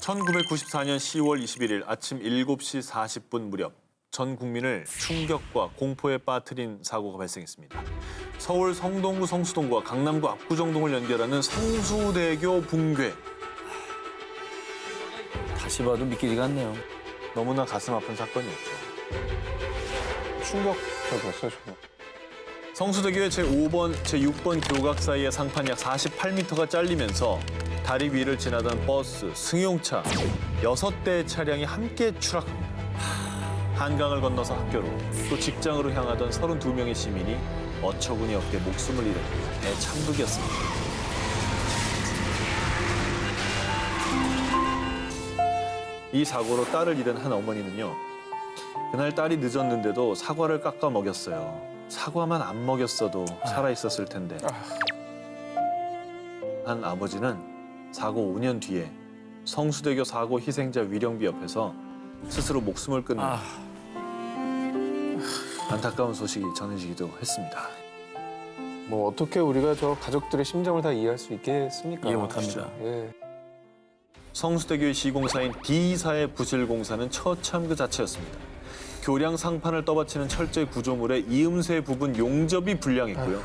1994년 10월 21일 아침 7시 40분 무렵 전 국민을 충격과 공포에 빠뜨린 사고가 발생했습니다. 서울 성동구 성수동과 강남구 압구정동을 연결하는 성수대교 붕괴. 다시 봐도 믿기지가 않네요. 너무나 가슴 아픈 사건이었죠. 충격적이었어요, 정말. 성수대교의 제5번, 제6번 교각 사이의 상판 약 48m가 잘리면서 다리 위를 지나던 버스, 승용차 6대의 차량이 함께 추락합니다. 한강을 건너서 학교로 또 직장으로 향하던 32명의 시민이 어처구니 없게 목숨을 잃은 대참극이었습니다. 이 사고로 딸을 잃은 한 어머니는요. 그날 딸이 늦었는데도 사과를 깎아 먹였어요. 사과만 안 먹였어도 살아있었을 텐데. 한 아버지는 사고 5년 뒤에 성수대교 사고 희생자 위령비 옆에서 스스로 목숨을 끊는 안타까운 소식이 전해지기도 했습니다. 뭐 어떻게 우리가 저 가족들의 심정을 다 이해할 수 있겠습니까? 이해 못합니다. 예. 성수대교의 시공사인 D사의 부실 공사는 처참 그 자체였습니다. 교량 상판을 떠받치는 철제 구조물의 이음새 부분 용접이 불량했고요.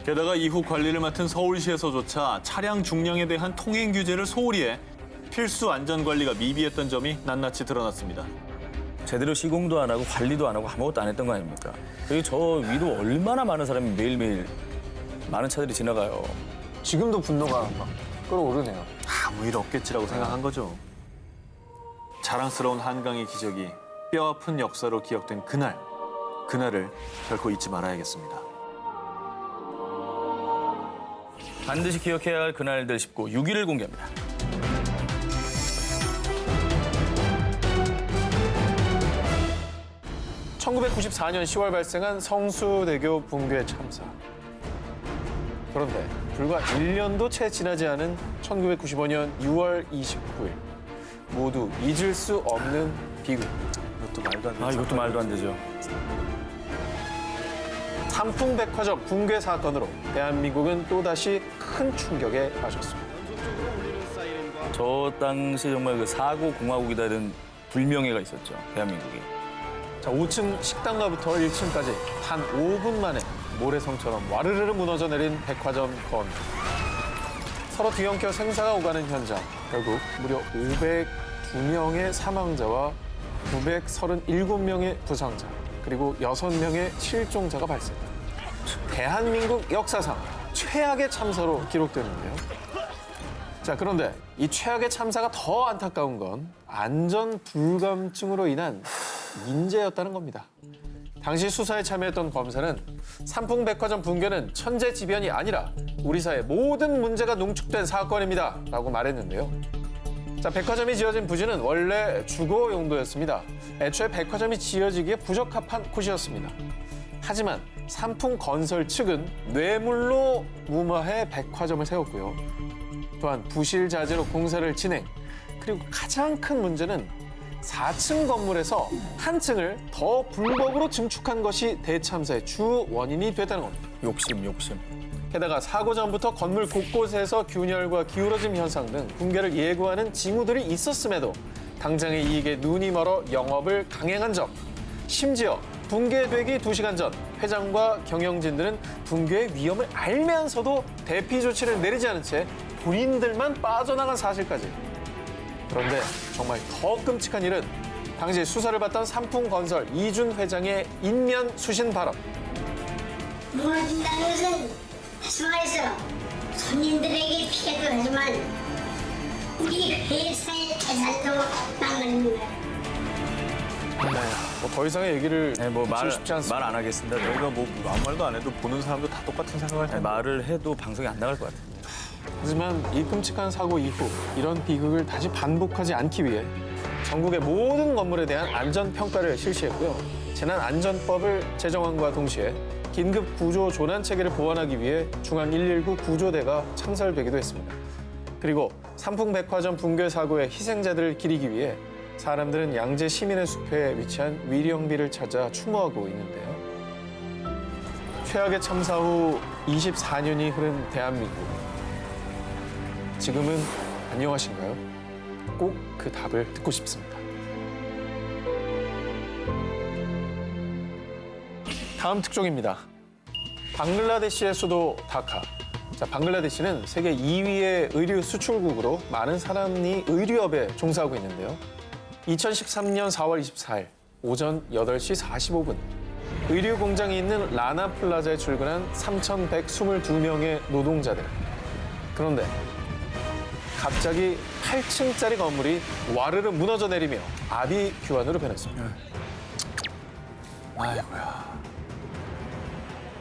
게다가 이후 관리를 맡은 서울시에서조차 차량 중량에 대한 통행 규제를 소홀히 해 필수 안전관리가 미비했던 점이 낱낱이 드러났습니다. 제대로 시공도 안 하고 관리도 안 하고 아무것도 안 했던 거 아닙니까? 그리고 저 위로 얼마나 많은 사람이 매일매일 많은 차들이 지나가요. 지금도 분노가 막 끓어오르네요. 아무 일 없겠지라고 생각한 거죠. 자랑스러운 한강의 기적이 뼈아픈 역사로 기억된 그날을 결코 잊지 말아야겠습니다. 반드시 기억해야 할 그날들 19, 6위를 공개합니다. (1994년 10월) 발생한 성수대교 붕괴 참사. 그런데 불과 1년도 채 지나지 않은 1995년 6월 29일 모두 잊을 수 없는 비극. 이것도 말도 안 되죠. 이것도 말도 안 되죠. 삼풍백화점 붕괴 사건으로 대한민국은 또다시 큰 충격에 빠졌습니다. 저 당시 정말 그 사고 공화국이다 이런 불명예가 있었죠, 대한민국이. 자, 5층 식당가부터 1층까지 단 5분 만에 모래성처럼 와르르르 무너져 내린 백화점 건. 서로 뒤엉켜 생사가 오가는 현장. 결국 무려 502명의 사망자와 937명의 부상자, 그리고 6명의 실종자가 발생합니다. 대한민국 역사상 최악의 참사로 기록되는데요. 자, 그런데 이 최악의 참사가 더 안타까운 건 안전 불감증으로 인한 인재였다는 겁니다. 당시 수사에 참여했던 검사는 삼풍백화점 붕괴는 천재지변이 아니라 우리 사회 모든 문제가 농축된 사건입니다 라고 말했는데요. 자, 백화점이 지어진 부지는 원래 주거 용도였습니다. 애초에 백화점이 지어지기에 부적합한 곳이었습니다. 하지만 삼풍건설 측은 뇌물로 무마해 백화점을 세웠고요. 또한 부실자재로 공사를 진행, 그리고 가장 큰 문제는 4층 건물에서 한 층을 더 불법으로 증축한 것이 대참사의 주 원인이 됐다는 겁니다. 욕심. 게다가 사고 전부터 건물 곳곳에서 균열과 기울어짐 현상 등 붕괴를 예고하는 징후들이 있었음에도 당장의 이익에 눈이 멀어 영업을 강행한 점, 심지어 붕괴되기 2시간 전 회장과 경영진들은 붕괴의 위험을 알면서도 대피 조치를 내리지 않은 채 본인들만 빠져나간 사실까지. 그런데 정말 더 끔찍한 일은 당시 수사를 받던 삼풍건설 이준 회장의 인면 수신 발언. 무너진다는 것은 회사에서 손님들에게 피해도 하지만 우리 회사의 재산도 망가집니다. 뭐 더 이상의 얘기를 네, 듣기 쉽지 않습니다. 말 안 하겠습니다. 저희가 뭐 아무 말도 안 해도 보는 사람도 다 똑같은 생각을 할 텐데. 말을 해도 방송이 안 나갈 것 같아요. 하지만 이 끔찍한 사고 이후 이런 비극을 다시 반복하지 않기 위해 전국의 모든 건물에 대한 안전평가를 실시했고요. 재난안전법을 제정함과 동시에 긴급 구조 조난 체계를 보완하기 위해 중앙 119 구조대가 창설되기도 했습니다. 그리고 삼풍백화점 붕괴 사고의 희생자들을 기리기 위해 사람들은 양재 시민의 숲에 위치한 위령비를 찾아 추모하고 있는데요. 최악의 참사 후 24년이 흐른 대한민국. 지금은 안녕하신가요? 꼭 그 답을 듣고 싶습니다. 다음 특종입니다. 방글라데시의 수도 다카. 자, 방글라데시는 세계 2위의 의류 수출국으로 많은 사람이 의류업에 종사하고 있는데요. 2013년 4월 24일 오전 8시 45분 의류 공장이 있는 라나 플라자에 출근한 3,122명의 노동자들. 그런데 갑자기 8층짜리 건물이 와르르 무너져 내리며 아비규환으로 변했습니다. 아이고야.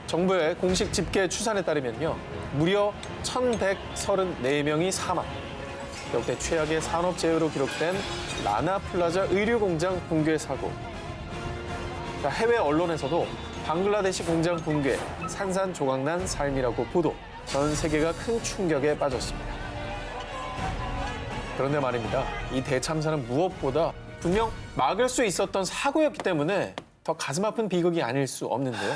정부의 공식 집계 추산에 따르면요. 무려 1,134명이 사망. 역대 최악의 산업재해로 기록된 라나 플라자 의류 공장 붕괴 사고. 해외 언론에서도 방글라데시 공장 붕괴, 산산조각난 삶이라고 보도. 전 세계가 큰 충격에 빠졌습니다. 그런데 말입니다. 이 대참사는 무엇보다 분명 막을 수 있었던 사고였기 때문에 더 가슴 아픈 비극이 아닐 수 없는데요.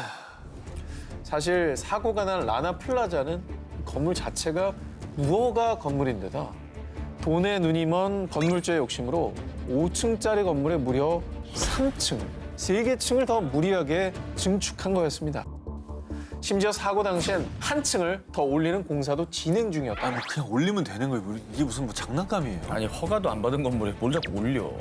사실 사고가 난 라나 플라자는 건물 자체가 무허가 건물인데다 돈에 눈이 먼 건물주의 욕심으로 5층짜리 건물에 무려 3층, 3개 층을 더 무리하게 증축한 거였습니다. 심지어 사고 당시엔 한 층을 더 올리는 공사도 진행 중이었다. 아니, 뭐 그냥 올리면 되는 거예요. 이게 무슨 뭐 장난감이에요. 아니 허가도 안 받은 건물에 뭘 자꾸 올려.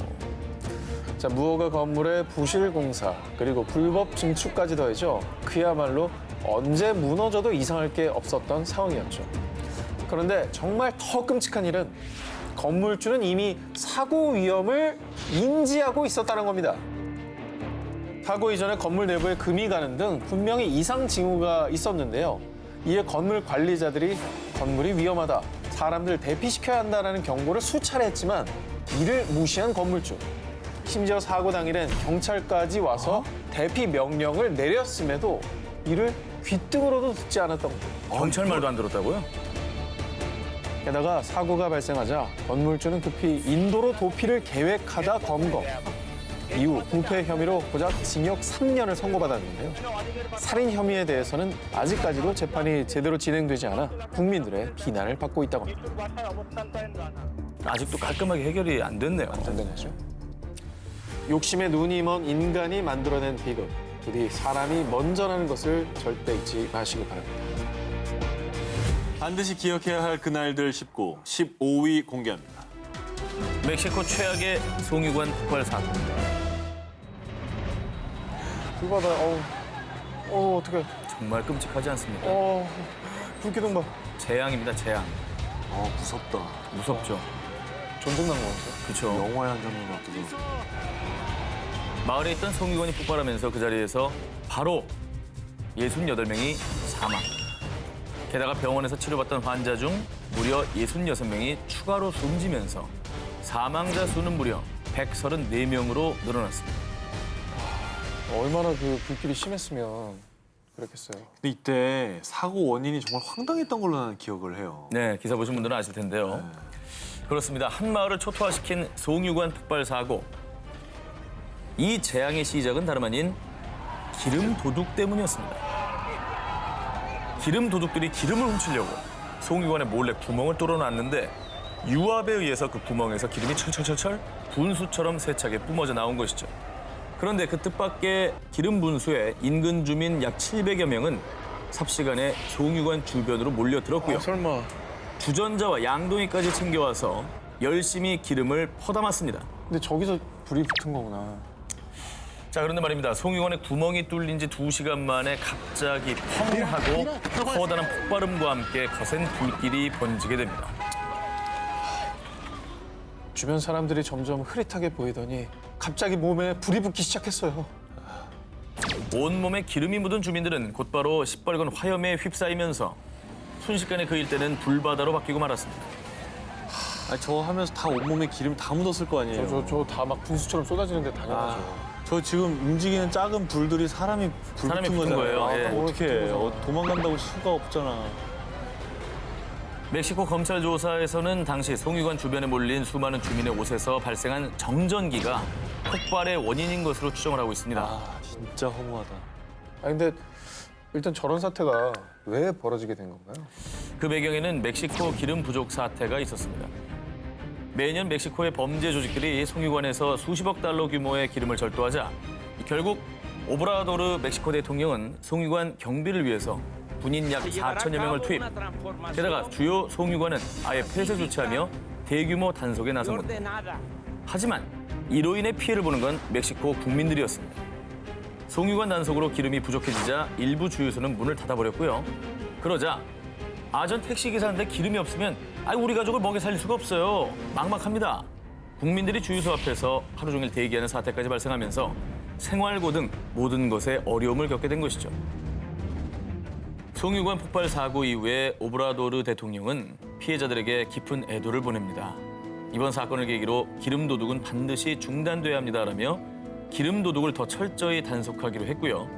자, 무허가 건물의 부실 공사 그리고 불법 증축까지 더해져 그야말로 언제 무너져도 이상할 게 없었던 상황이었죠. 그런데 정말 더 끔찍한 일은 건물주는 이미 사고 위험을 인지하고 있었다는 겁니다. 사고 이전에 건물 내부에 금이 가는 등 분명히 이상 징후가 있었는데요. 이에 건물 관리자들이 건물이 위험하다, 사람들 대피시켜야 한다는 경고를 수차례 했지만 이를 무시한 건물주. 심지어 사고 당일엔 경찰까지 와서 대피 명령을 내렸음에도 이를 귓등으로도 듣지 않았던 겁니다. 경찰 말도 안 들었다고요? 게다가 사고가 발생하자 건물주는 급히 인도로 도피를 계획하다 검거. 이후 부패 혐의로 고작 징역 3년을 선고받았는데요. 살인 혐의에 대해서는 아직까지도 재판이 제대로 진행되지 않아 국민들의 비난을 받고 있다고 합니다. 아직도 깔끔하게 해결이 안 됐네요. 안 되죠? 욕심에 눈이 먼 인간이 만들어낸 비극. 부디 사람이 먼저라는 것을 절대 잊지 마시기 바랍니다. 반드시 기억해야 할 그날들 19, 15위 공개합니다. 멕시코 최악의 송유관 폭발 사고. 불바다, 어떡해. 정말 끔찍하지 않습니까? 불기둥 봐. 재앙입니다, 재앙. 무섭다. 무섭죠. 전쟁 난것 같아요. 그렇죠. 영화의 한 장면 같아서. 마을에 있던 송유관이 폭발하면서 그 자리에서 바로 68명이 사망. 게다가 병원에서 치료받던 환자 중 무려 66명이 추가로 숨지면서 사망자 수는 무려 134명으로 늘어났습니다. 얼마나 그 불길이 심했으면 그랬겠어요. 근데 이때 사고 원인이 정말 황당했던 걸로 나는 기억을 해요. 네, 기사 보신 분들은 아실 텐데요. 그렇습니다. 한 마을을 초토화시킨 송유관 폭발 사고. 이 재앙의 시작은 다름 아닌 기름 도둑 때문이었습니다. 기름 도둑들이 기름을 훔치려고 송유관에 몰래 구멍을 뚫어놨는데 유압에 의해서 그 구멍에서 기름이 철철철철 분수처럼 세차게 뿜어져 나온 것이죠. 그런데 그 뜻밖의 기름 분수에 인근 주민 약 700여 명은 삽시간에 송유관 주변으로 몰려들었고요. 설마. 주전자와 양동이까지 챙겨와서 열심히 기름을 퍼담았습니다. 근데 저기서 불이 붙은 거구나. 자, 그런데 말입니다. 송유관에 구멍이 뚫린 지 2시간 만에 갑자기 펑 하고 커다란 폭발음과 함께 거센 불길이 번지게 됩니다. 주변 사람들이 점점 흐릿하게 보이더니 갑자기 몸에 불이 붙기 시작했어요. 온몸에 기름이 묻은 주민들은 곧바로 시뻘건 화염에 휩싸이면서 순식간에 그 일대는 불바다로 바뀌고 말았습니다. 아니, 저 하면서 다 온몸에 기름 다 묻었을 거 아니에요. 저 다 막 분수처럼 쏟아지는데 당연하죠. 저 지금 움직이는 작은 불들이 사람이 사람이 붙은 붙은 거잖아요. 거예요. 예. 어떻게 도망간다고 수가 없잖아. 멕시코 검찰 조사에서는 당시 송유관 주변에 몰린 수많은 주민의 옷에서 발생한 정전기가 폭발의 원인인 것으로 추정을 하고 있습니다. 진짜 허무하다. 근데 일단 저런 사태가 왜 벌어지게 된 건가요? 그 배경에는 멕시코 기름 부족 사태가 있었습니다. 매년 멕시코의 범죄 조직들이 송유관에서 수십억 달러 규모의 기름을 절도하자 결국 오브라도르 멕시코 대통령은 송유관 경비를 위해서 군인 약 4천여 명을 투입. 게다가 주요 송유관은 아예 폐쇄 조치하며 대규모 단속에 나선 겁니다. 하지만 이로 인해 피해를 보는 건 멕시코 국민들이었습니다. 송유관 단속으로 기름이 부족해지자 일부 주유소는 문을 닫아버렸고요. 그러자 아전 택시기사인데 기름이 없으면 우리 가족을 먹여 살릴 수가 없어요. 막막합니다. 국민들이 주유소 앞에서 하루 종일 대기하는 사태까지 발생하면서 생활고 등 모든 것에 어려움을 겪게 된 것이죠. 송유관 폭발 사고 이후에 오브라도르 대통령은 피해자들에게 깊은 애도를 보냅니다. 이번 사건을 계기로 기름 도둑은 반드시 중단돼야 합니다라며 기름 도둑을 더 철저히 단속하기로 했고요.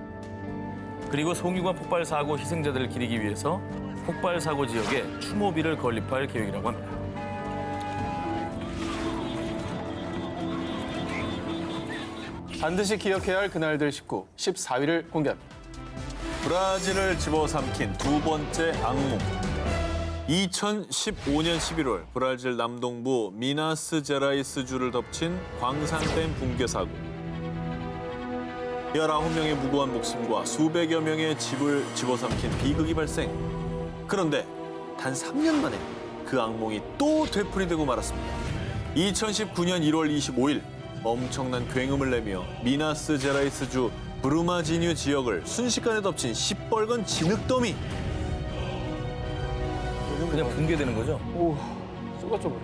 그리고 송유관 폭발 사고 희생자들을 기리기 위해서 폭발 사고 지역에 추모비를 건립할 계획이라고 합니다. 반드시 기억해야 할 그날들 14위를 공개합니다. 브라질을 집어삼킨 두 번째 악몽. 2015년 11월 브라질 남동부 미나스제라이스주를 덮친 광산댐 붕괴 사고. 19명의 무고한 목숨과 수백여 명의 집을 집어삼킨 비극이 발생. 그런데 단 3년 만에 그 악몽이 또 되풀이되고 말았습니다. 2019년 1월 25일 엄청난 굉음을 내며 미나스제라이스주 브루마지뉴 지역을 순식간에 덮친 시뻘건 진흙더미. 그냥 붕괴되는 거죠? 오, 쏟아져버려.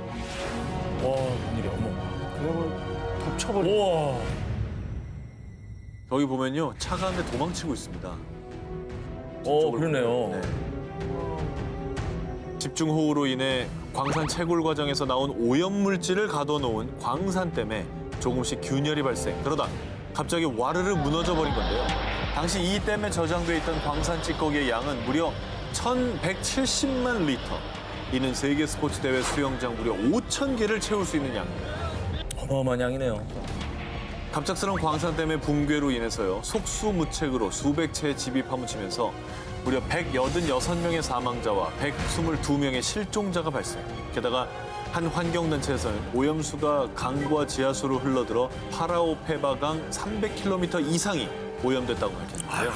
와, 웬일이야, 어머. 그냥 덮쳐버려. 우와. 저기 보면요, 차가 한 대 도망치고 있습니다. 그러네요. 네. 집중호우로 인해 광산 채굴 과정에서 나온 오염물질을 가둬놓은 광산댐에 조금씩 균열이 발생. 그러다 갑자기 와르르 무너져버린 건데요. 당시 이 댐에 저장돼 있던 광산 찌꺼기의 양은 무려 1,170만 리터. 이는 세계 스포츠 대회 수영장 무려 5,000개를 채울 수 있는 양입니다. 어마어마한 양이네요. 갑작스러운 광산댐의 붕괴로 인해서요, 속수무책으로 수백 채의 집이 파묻히면서 무려 186명의 사망자와 122명의 실종자가 발생. 게다가 한 환경단체에서는 오염수가 강과 지하수로 흘러들어 파라오페바강 300km 이상이 오염됐다고 밝혔는데요.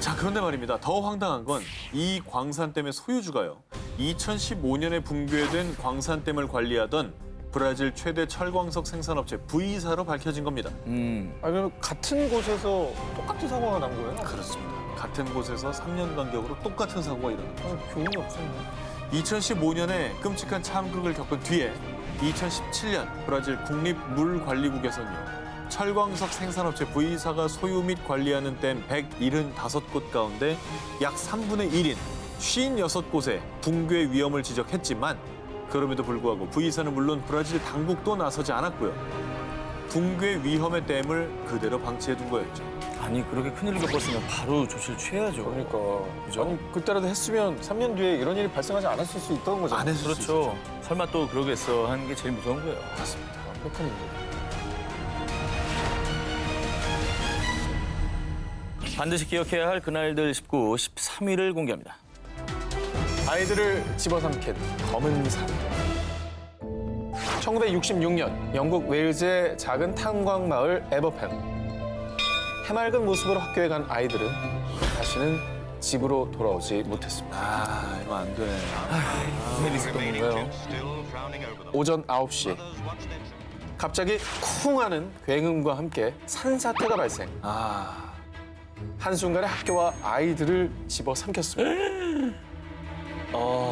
자, 그런데 말입니다. 더 황당한 건 이 광산댐의 소유주가요, 2015년에 붕괴된 광산댐을 관리하던 브라질 최대 철광석 생산업체 V사로 밝혀진 겁니다. 그럼 같은 곳에서 똑같은 사고가 난 거예요? 그렇습니다. 같은 곳에서 3년 간격으로 똑같은 사고가 일어났죠. 교훈이 없었네. 2015년에 끔찍한 참극을 겪은 뒤에 2017년 브라질 국립물관리국에서는요, 철광석 생산업체 V사가 소유 및 관리하는 댐 175곳 가운데 약 3분의 1인 56곳에 붕괴 위험을 지적했지만 그럼에도 불구하고 V사는 물론 브라질 당국도 나서지 않았고요. 붕괴 위험의 댐을 그대로 방치해둔 거였죠. 아니, 그렇게 큰일을 겪었으면 바로 조치를 취해야죠. 그러니까. 그죠? 아니, 그때라도 했으면 3년 뒤에 이런 일이 발생하지 않았을 수 있다는 거잖아요. 안 했을 수 그렇죠. 설마 또 그러겠어 하는 게 제일 무서운 거예요. 맞습니다. 완벽한 일이에요. 반드시 기억해야 할 그날들 13위를 공개합니다. 아이들을 집어삼킨 검은 산. 1966년 영국 웨일즈의 작은 탄광 마을 에버펜. 해맑은 모습으로 학교에 간 아이들은 다시는 집으로 돌아오지 못했습니다. 아, 이거 안 돼. 무슨 일이 있었던 건가요? 오전 9시 갑자기 쿵 하는 굉음과 함께 산사태가 발생. 한순간에 학교와 아이들을 집어삼켰습니다.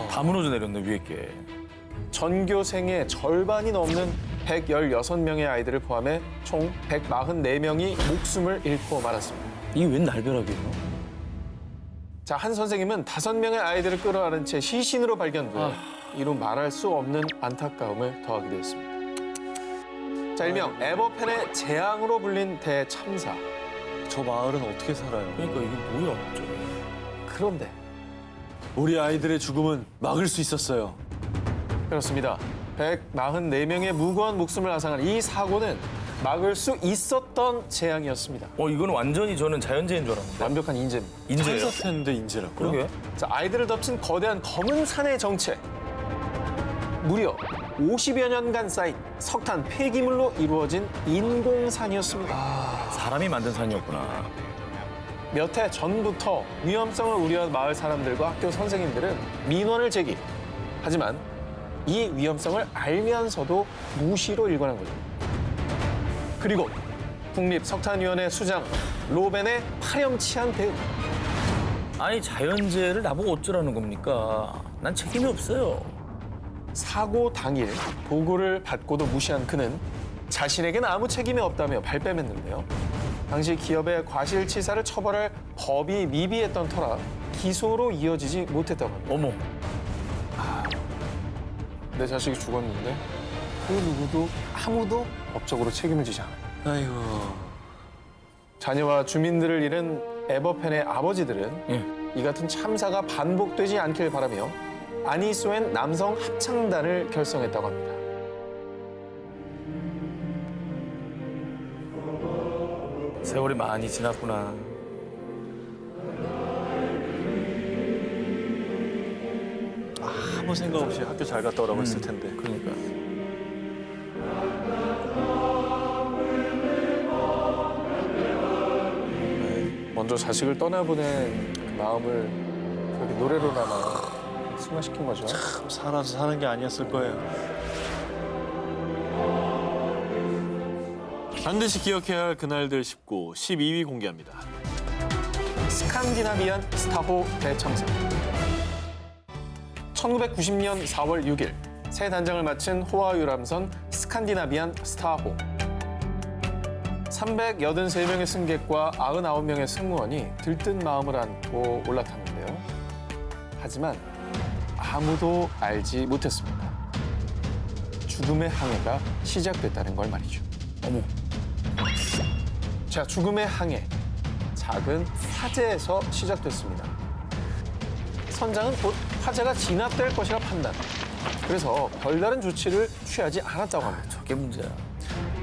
다 무너져 내렸네, 위에 게. 전교생의 절반이 넘는 116명의 아이들을 포함해 총 144명이 목숨을 잃고 말았습니다. 이게 웬 날벼락이에요? 자, 한 선생님은 5명의 아이들을 끌어안은 채 시신으로 발견돼 이루 말할 수 없는 안타까움을 더하게 되었습니다. 자, 일명 에버펜의 재앙으로 불린 대참사. 저 마을은 어떻게 살아요? 그러니까 이게 뭐야, 갑자기. 그런데 우리 아이들의 죽음은 막을 수 있었어요. 그렇습니다. 144명의 무고한 목숨을 앗아간 이 사고는 막을 수 있었던 재앙이었습니다. 이건 완전히 저는 자연재해인 줄 알았는데. 완벽한 인재입니다. 인재예요? 산사태인데 인재라고요? 그러게. 자, 아이들을 덮친 거대한 검은 산의 정체. 무려 50여 년간 쌓인 석탄 폐기물로 이루어진 인공산이었습니다. 사람이 만든 산이었구나. 몇 해 전부터 위험성을 우려한 마을 사람들과 학교 선생님들은 민원을 제기. 하지만 이 위험성을 알면서도 무시로 일관한 거죠. 그리고 국립석탄위원회 수장 로벤의 파렴치한 대응. 아니 자연재해를 나보고 어쩌라는 겁니까? 난 책임이 없어요. 사고 당일 보고를 받고도 무시한 그는 자신에겐 아무 책임이 없다며 발뺌했는데요. 당시 기업의 과실치사를 처벌할 법이 미비했던 터라 기소로 이어지지 못했다고 합니다. 어머, 내 자식이 죽었는데 그 누구도 아무도 법적으로 책임을 지지 않아요. 아이고. 자녀와 주민들을 잃은 에버펜의 아버지들은 예. 이 같은 참사가 반복되지 않길 바라며 아니소엔 남성 합창단을 결성했다고 합니다. 세월이 많이 지났구나. 아무 생각 없이 학교 잘 갔다 오라고 했을 텐데. 그러니까. 먼저 자식을 떠나보낸 그 마음을 그렇게 노래로나마 승화시킨 거죠. 참 살아서 사는 게 아니었을 거예요. 반드시 기억해야 할 그날들 19, 12위 공개합니다. 스칸디나비안 스타호 대청사. 1990년 4월 6일 새 단장을 마친 호화 유람선 스칸디나비안 스타호. 383명의 승객과 99명의 승무원이 들뜬 마음을 안고 올라탔는데요. 하지만 아무도 알지 못했습니다. 죽음의 항해가 시작됐다는 걸 말이죠. 어머, 자, 죽음의 항해. 작은 화재에서 시작됐습니다. 선장은 곧 화재가 진압될 것이라 판단. 그래서 별다른 조치를 취하지 않았다고 합니다. 저게 문제야.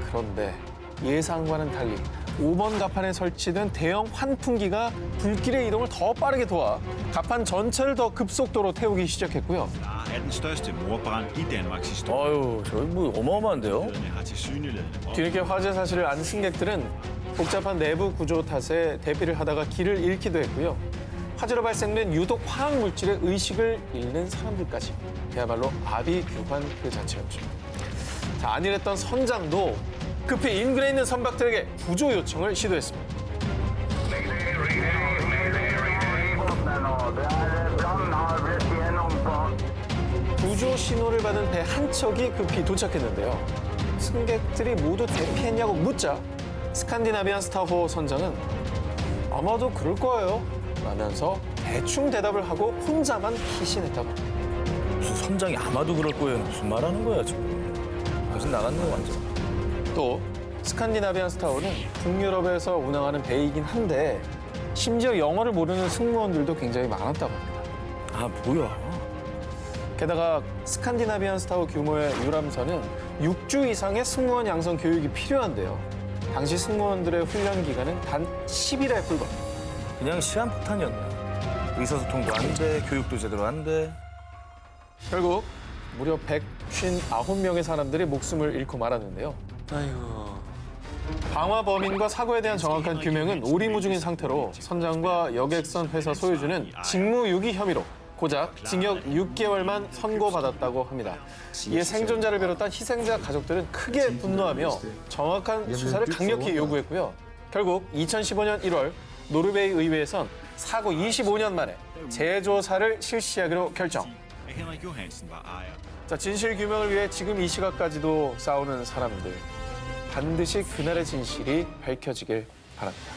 그런데 예상과는 달리 5번 갑판에 설치된 대형 환풍기가 불길의 이동을 더 빠르게 도와 갑판 전체를 더 급속도로 태우기 시작했고요. er den største mordbrand i Danmarks historie. 아유, 저기 뭐 어마어마한데요? Har tilsyneladende 뒤늦게 화재 사실을 안 승객들은 복잡한 내부 구조 탓에 대피를 하다가 길을 잃기도 했고요. 화재로 발생된 유독 화학 물질의 의식을 잃는 사람들까지 그야말로 아비규환 그 자체였죠. 자, 안일했던 선장도 급히 인근에 있는 선박들에게 구조 요청을 시도했습니다. 구조 신호를 받은 배 한 척이 급히 도착했는데요. 승객들이 모두 대피했냐고 묻자 스칸디나비안 스타호 선장은 아마도 그럴 거예요 라면서 대충 대답을 하고 혼자만 피신했다고 합니다. 무슨 선장이 아마도 그럴 거예요. 무슨 말하는 거야 지금? 정신 나갔네 완전. 또 스칸디나비안 스타호는 북유럽에서 운항하는 배이긴 한데 심지어 영어를 모르는 승무원들도 굉장히 많았다고 합니다. 아 뭐야? 게다가 스칸디나비안 스타호 규모의 유람선은 6주 이상의 승무원 양성 교육이 필요한데요. 당시 승무원들의 훈련 기간은 단 10일에 불과. 그냥 시한폭탄이었네. 의사소통도 안 돼, 교육도 제대로 안 돼. 결국 무려 159명의 사람들이 목숨을 잃고 말았는데요. 아이고. 방화 범인과 사고에 대한 정확한 규명은 오리무중인 상태로 선장과 여객선 회사 소유주는 직무유기 혐의로 고작 징역 6개월만 선고받았다고 합니다. 이에 생존자를 비롯한 희생자 가족들은 크게 분노하며 정확한 수사를 강력히 요구했고요. 결국 2015년 1월 노르웨이 의회에선 사고 25년 만에 재조사를 실시하기로 결정. Henrik Johansen var ejer. 자, 진실 규명을 위해 지금 이 시각까지도 싸우는 사람들. 반드시 그날의 진실이 밝혀지길 바랍니다.